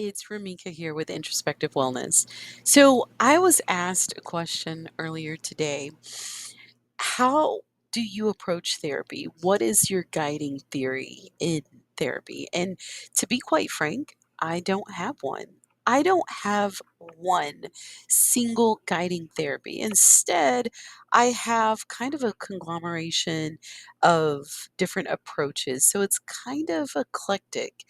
It's Ramika here with Introspective Wellness. So, I was asked a question earlier today. How do you approach therapy? What is your guiding theory in therapy? And to be quite frank, I don't have one. I don't have one single guiding therapy. Instead, I have kind of a conglomeration of different approaches. So it's kind of eclectic.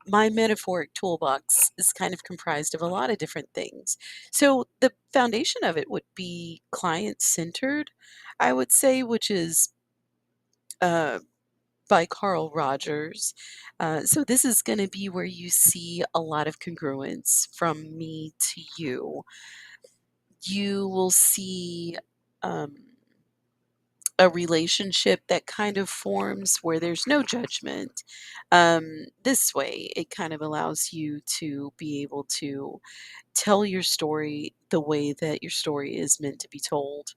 My metaphoric toolbox is kind of comprised of a lot of different things. So the foundation of it would be client centered, I would say, which is uh, by Carl Rogers. So this is going to be where you see a lot of congruence from me to you. You will see. Um, a relationship that kind of forms where there's no judgment. This way, it kind of allows you to be able to tell your story the way that your story is meant to be told.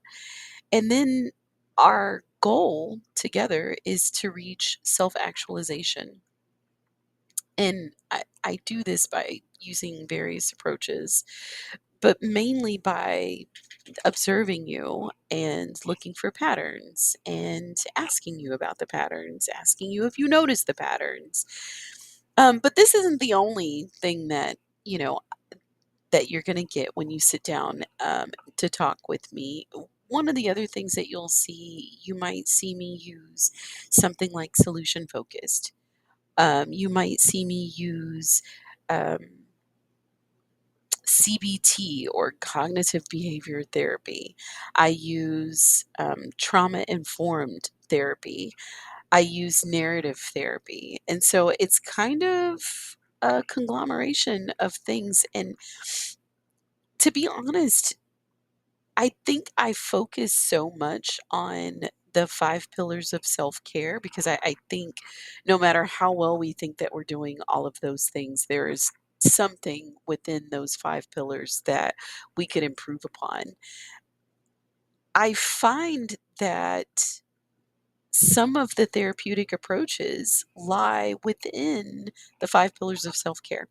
And then our goal together is to reach self actualization. And I do this by using various approaches, but mainly by observing you and looking for patterns and asking you about the patterns, asking you if you notice the patterns. But this isn't the only thing you know, that you're going to get when you sit down to talk with me. One of the other things that you'll see, you might see me use something like solution focused. You might see me use um, CBT or cognitive behavior therapy. I use trauma informed therapy. I use narrative therapy. And so it's kind of a conglomeration of things. And to be honest, I think I focus so much on the five pillars of self care because I think no matter how well we think that we're doing all of those things, there is something within those five pillars that we could improve upon. I find that some of the therapeutic approaches lie within the five pillars of self care.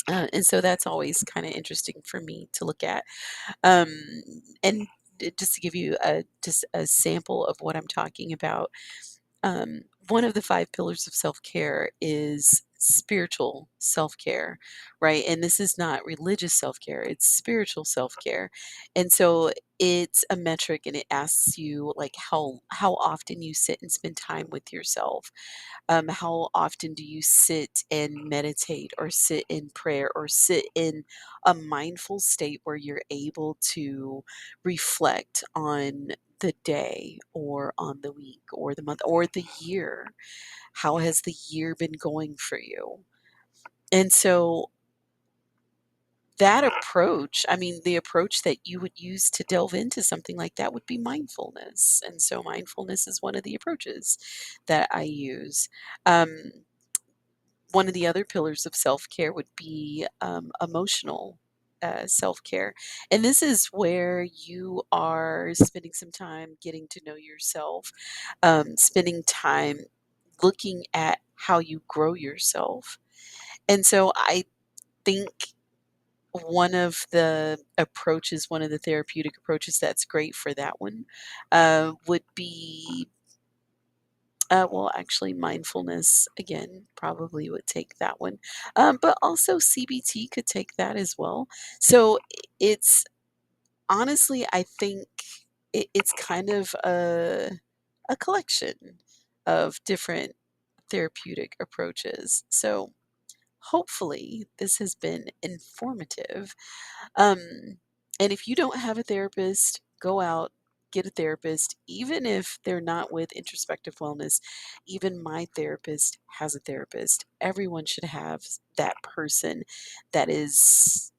And so that's always kind of interesting for me to look at. Um, and just to give you just a sample of what I'm talking about, one of the five pillars of self care is spiritual self care, right? And this is not religious self care, it's spiritual self care. And so it's a metric and it asks you like how often you sit and spend time with yourself. How often do you sit and meditate or sit in prayer or sit in a mindful state where you're able to reflect on the day or on the week or the month or the year? How has the year been going for you? And so that approach, I mean, the approach that you would use to delve into something like that would be mindfulness. And so mindfulness is one of the approaches that I use. Um, One of the other pillars of self care would be emotional self care. And this is where you are spending some time getting to know yourself, spending time looking at how you grow yourself. And so I think one of the approaches, one of the therapeutic approaches that's great for that one would be well, actually, mindfulness again probably would take that one, but also CBT could take that as well. So it's honestly, I think it's kind of a collection of different therapeutic approaches. So hopefully, this has been informative. Um, and if you don't have a therapist, go out, get a therapist, even if they're not with introspective wellness. Even my therapist has a therapist. Everyone should have that person that is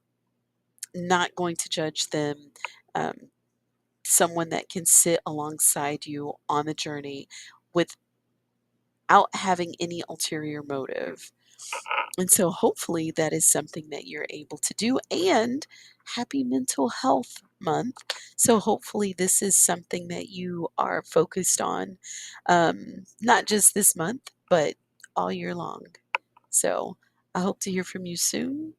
not going to judge them, um, someone that can sit alongside you on the journey without having any ulterior motive. And so hopefully that is something that you're able to do. And happy mental health month. So hopefully this is something that you are focused on, not just this month, but all year long. So I hope to hear from you soon.